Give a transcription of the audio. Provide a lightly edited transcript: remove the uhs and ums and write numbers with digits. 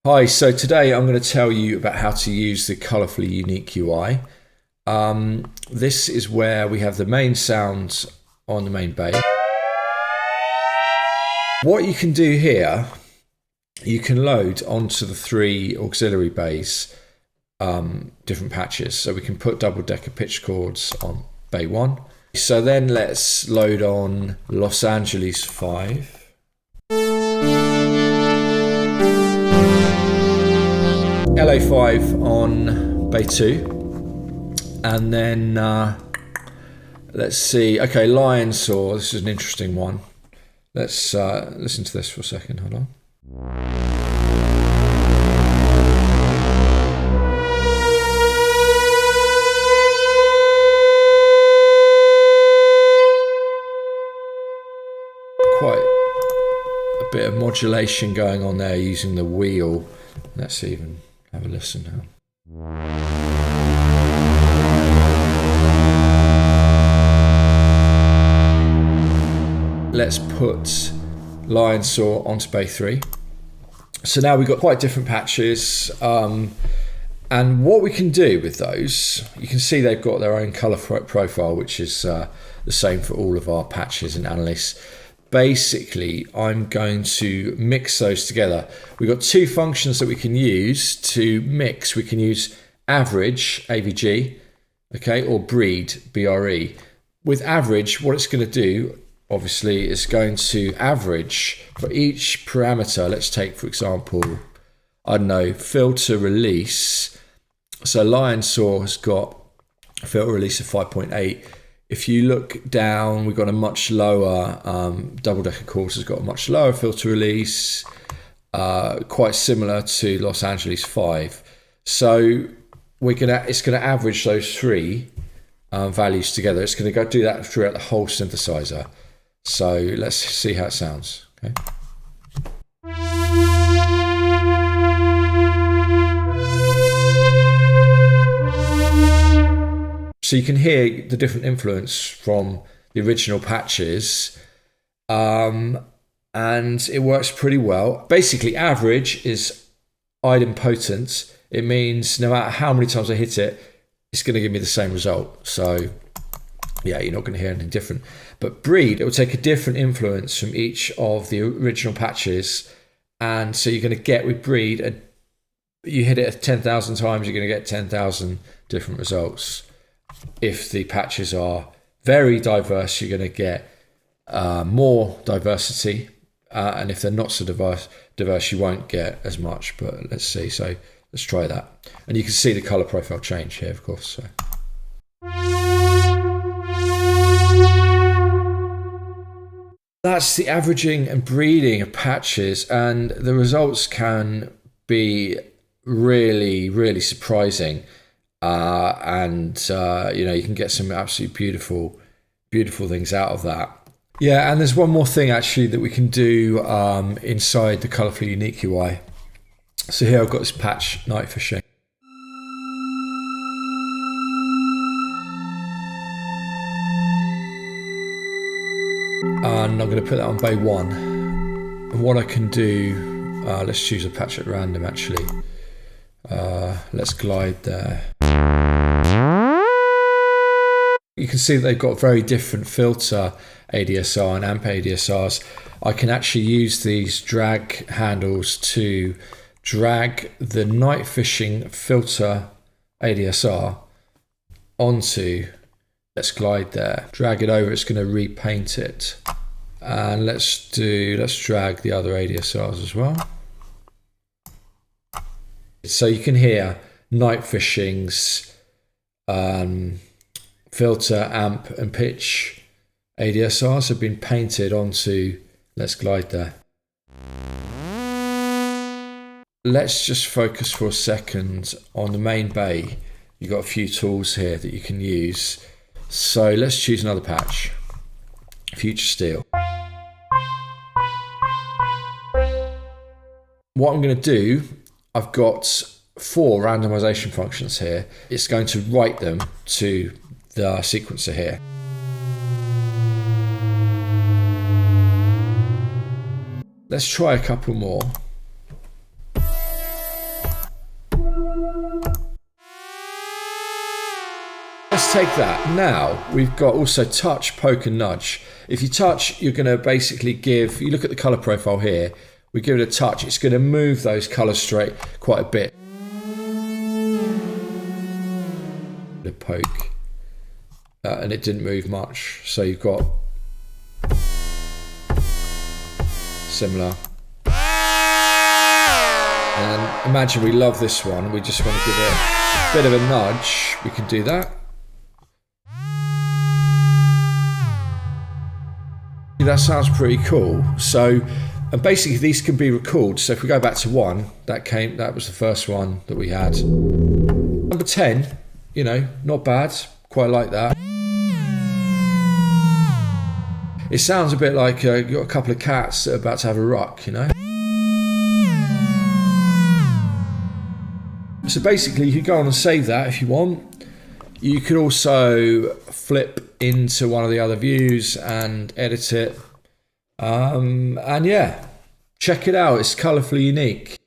Hi, so today I'm going to tell you about how to use the Colourfully Unique UI. This is where we have the main sounds on the main bass. What you can do here, you can load onto the three auxiliary bass different patches. So we can put double decker pitch chords on bay 1. So then let's load on Los Angeles 5. LA5 on bay 2, and then let's see. Okay, Lion Saw. This is an interesting one. Let's listen to this for a second. Hold on. Quite a bit of modulation going on there using the wheel. Let's even have a listen now. Let's put Lion Saw onto bay 3. So now we've got quite different patches. And what we can do with those, you can see they've got their own color profile, which is the same for all of our patches in Annaliis. Basically, I'm going to mix those together. We've got two functions that we can use to mix. We can use average, AVG, okay, or breed, BRE. With average, what it's going to do, obviously, is going to average for each parameter. Let's take, for example, I don't know, filter release. So Lion Saw has got a filter release of 5.8. If you look down, we've got a much lower, double decker chords has got a much lower filter release, quite similar to Los Angeles 5. So it's gonna average those three values together. It's gonna go do that throughout the whole synthesizer. So let's see how it sounds. Okay. So you can hear the different influence from the original patches, and it works pretty well. Basically, average is idempotent. It means no matter how many times I hit it, it's going to give me the same result. So yeah, you're not going to hear anything different. But breed, it will take a different influence from each of the original patches, and so you're going to get with breed, you hit it 10,000 times, you're going to get 10,000 different results. If the patches are very diverse, you're going to get more diversity, and if they're not so diverse, you won't get as much. But let's see. So let's try that, and you can see the color profile change here, of course. So. That's the averaging and breeding of patches, and the results can be really, really surprising. You can get some absolutely beautiful things out of that. Yeah, and there's one more thing actually that we can do inside the Colourfully Unique UI. So here I've got this patch, Night Fishing. And I'm going to put that on bay 1. And what I can do, let's choose a patch at random actually. Let's glide there. You can see that they've got very different filter ADSR and amp ADSRs. I can actually use these drag handles to drag the Night Fishing filter ADSR onto, let's glide there, drag it over, it's going to repaint it. And let's drag the other ADSRs as well. So you can hear Night Fishing's filter, amp and pitch ADSRs have been painted onto, let's glide there. Let's just focus for a second on the main bay. You've got a few tools here that you can use. So let's choose another patch, Future Steel. What I'm going to do, I've got 4 randomization functions here. It's going to write them to the sequencer here. Let's try a couple more. let's take that. Now we've got also touch, poke and nudge. If you touch, you're going to basically give, you look at the color profile here, we give it a touch, it's going to move those colors straight quite a bit. The poke, and it didn't move much, so you've got similar. And imagine we love this one, we just want to give it a bit of a nudge, we can do that. That sounds pretty cool. So, and basically these can be recalled. So if we go back to 1, that was the first one that we had. Number 10, you know, not bad, quite like that. It sounds a bit like you've got a couple of cats that are about to have a ruck, you know. So basically you could go on and save that if you want. You could also flip into one of the other views and edit it. And yeah, check it out, it's colourfully unique.